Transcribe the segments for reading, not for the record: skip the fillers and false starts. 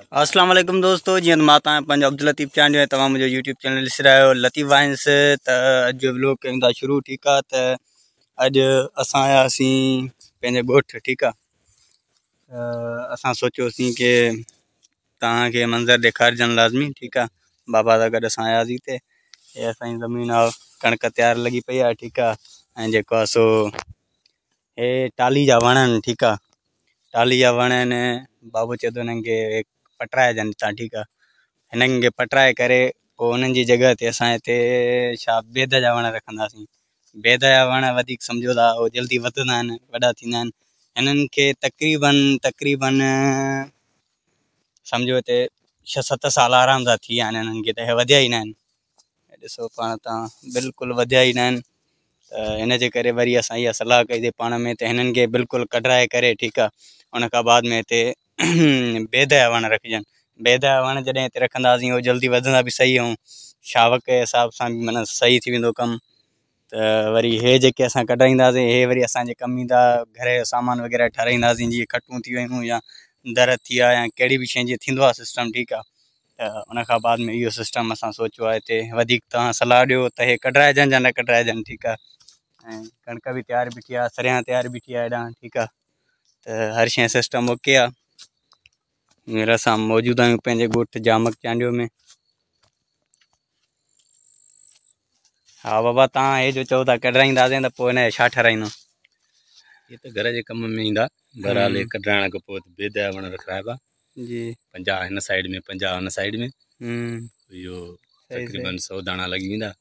अस्सलाम वालेकुम दोस्तों, जी मां पंहिंजो अब्दुल लतीफ़ चांडियो है। तव्हां मुंहिंजो यूट्यूब चैनल ॾिसी रहिया आहियो लतीफ़ वाइन्स। त अॼु व्लॉग कयूं था शुरू, ठीकु आहे। त अॼु असां आयासीं पंहिंजे ॻोठु, ठीकु आहे। असां सोचियोसीं की तव्हांखे मंज़र ॾेखारिजनि लाज़मी, ठीकु आहे। बाबा सां गॾु असां आयासीं हिते। हे असांजी ज़मीन आहे, कणिक तयारु लॻी पई आहे, ठीकु आहे। ऐं जेको आहे सो हे टाली जा वण आहिनि, ठीकु आहे। टाली जा वण आहिनि। बाबू चए थो हिननि खे पटराइजनि हितां, ठीकु आहे। हिननि खे पटराए करे पोइ हुननि जी जॻह ते असां हिते छा बेद जा वण रखंदासीं। बेद जा वण वधीक सम्झो था, उहो जल्दी वधंदा आहिनि, वॾा थींदा आहिनि। हिननि खे तक़रीबन सम्झो हिते 6-7 साल आराम सां थी विया आहिनि हिननि खे, त हे वधिया ई न आहिनि। ॾिसो पाण तव्हां, बिल्कुलु वधिया ई न आहिनि। त हिन जे करे वरी असां इहा सलाह कईसीं पाण में, त हिननि खे बिल्कुलु कढाए करे, ठीकु आहे। उन खां बाद में हिते बेद जा वण रखिजनि। बेद जा वण जॾहिं हिते रखंदासीं उहो जल्दी वधंदा बि सही, ऐं शावक जे हिसाब सां बि माना सही थी वेंदो कमु। त वरी हे जेके असां कढाईंदासीं, हे वरी असांजे कमु ईंदा। घर जो सामान वग़ैरह ठाराईंदासीं, जीअं खटूं थी वियूं या दर थी विया या कहिड़ी बि शइ जीअं थींदो आहे सिस्टम, ठीकु आहे। त उन खां बाद में इहो सिस्टम असां सोचियो आहे हिते। वधीक तव्हां सलाह ॾियो त हे कढाइजनि या न कढाइजनि, ठीकु आहे। ऐं कणिक बि तयारु बीठी आहे, सरियां तयारु बीठी आहे हेॾां, ठीकु आहे। त हर शइ सिस्टम ओके आहे। हींअर असां मौजूदु आहियूं पंहिंजे ॻोठु जामक चांडियो में। हा बाबा, तव्हां हे जो चओ था कढाईंदासीं त पोइ हिन जो छा ठाराईंदो? ये तो घर जे कम में ईंदा। बहरहाल ये कढाइण खां पोइ बेद जा वण रखाइबा जी। 50 हिन साइड में, 50 हुन साइड में। इहो तक़रीबन 100 दाणा लॻी वेंदा।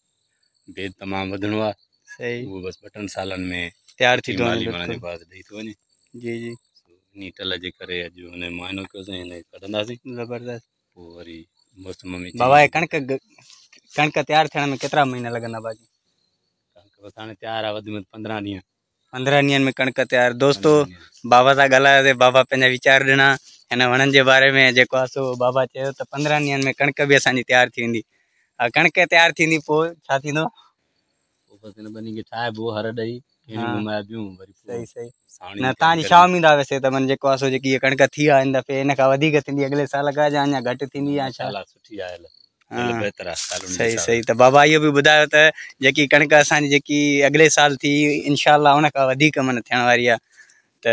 बेद तमामु वधिणो आहे। सही, उहो बसि 2-3 सालनि में तयारु थी थो माली वञे। वण जेको आहे ॾेई थो वञे। जी जी, इन टल जे करे अॼु हुन जो मुआइनो कयोसीं, हिन खे कढंदासीं। ज़बरदस्त। पोइ वरी मौसम में बाबा, हे कणिक तयारु थियण में केतिरा महीना लॻंदा बाक़ी? कणिक बसि हाणे तयारु आहे, वधि में 15 ॾींहं। 15 ॾींहंनि में कणिक तयारु। दोस्तो, बाबा सां ॻाल्हायोसीं, बाबा पंहिंजा वीचार ॾिना हिन वणनि जे बारे में। जेको आहे सो बाबा चयो त 15 ॾींहंनि में कणिक बि असांजी तयारु थी वेंदी। कणिक तयारु थींदी पोइ छा थींदो? पोइ बसि हिन ॿिन्ही खे ठाहिबो, हर ॾेई घुमाइबियूं वरी। सही सही। न तव्हांजी छा उमेदु आहे वैसे? त माना जेको आहे सो जेकी इहा कणिक थी आहे हिन दफ़े, हिन खां वधीक थींदी अॻिले साल खां, या अञा घटि थींदी या छा? सुठी आहे, सही सही। त बाबा इहो बि ॿुधायो त जेकी कणिक असांजी जेकी अॻिले साल थी, इंशाअल्लाह उन खां वधीक माना थियण वारी आहे। त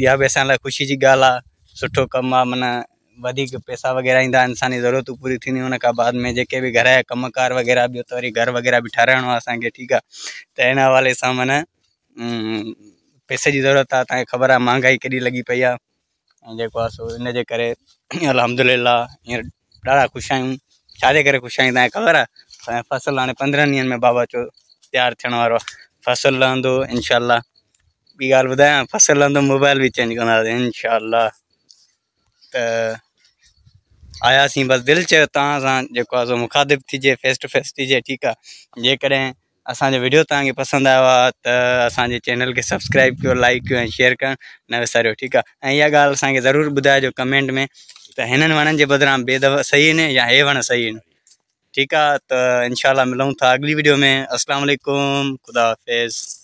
इहा बि असां लाइ ख़ुशी जी ॻाल्हि आहे, सुठो कमु आहे। माना वधीक पैसा वग़ैरह ईंदा, इंसानी ज़रूरतूं पूरी थींदियूं। उन खां बाद में जेके बि घर जा कमकार वग़ैरह, ॿियो त वरी घर वग़ैरह बि ठाराइणो आहे असांखे, ठीकु आहे। त हिन हवाले सां माना पैसे जी ज़रूरत आहे। तव्हांखे ख़बर आहे महांगाई केॾी लॻी पई आहे। ऐं जेको आहे सो इन जे करे अल्हम्दुलिल्लाह हींअर ॾाढा ख़ुशि आहियूं। छाजे करे ख़ुशि आहियूं तव्हांखे ख़बर आहे? असांजो फ़सुलु हाणे 15 ॾींहंनि में बाबा चयो तयारु थियण वारो आहे। फ़सुलु लहंदो इंशाअल्लाह। ॿी ॻाल्हि ॿुधायां, फ़सुलु लहंदो मोबाइल बि चेंज कंदासीं इंशाअल्लाह। त आयासीं, बसि दिलि चयो तव्हां सां जेको आहे सो मुखातिबु थिजे, फेस टू फेस थिजे, ठीकु आहे। जेकॾहिं असांजो वीडियो तव्हांखे पसंदि आयो आहे त असांजे चैनल खे सब्सक्राइब कयो, लाइक कयो ऐं शेयर करणु न विसारियो, ठीकु आहे। ऐं इहा ॻाल्हि असांखे ज़रूरु ॿुधाइजो कमेंट में त हिननि वणनि जे बदिरां बेद सही आहिनि या हे वण सही आहिनि, ठीकु आहे। त इंशाअल्लाह मिलूं था अगली वीडियो में। अस्सलाम वालेकुम, ख़ुदा हाफ़िज़।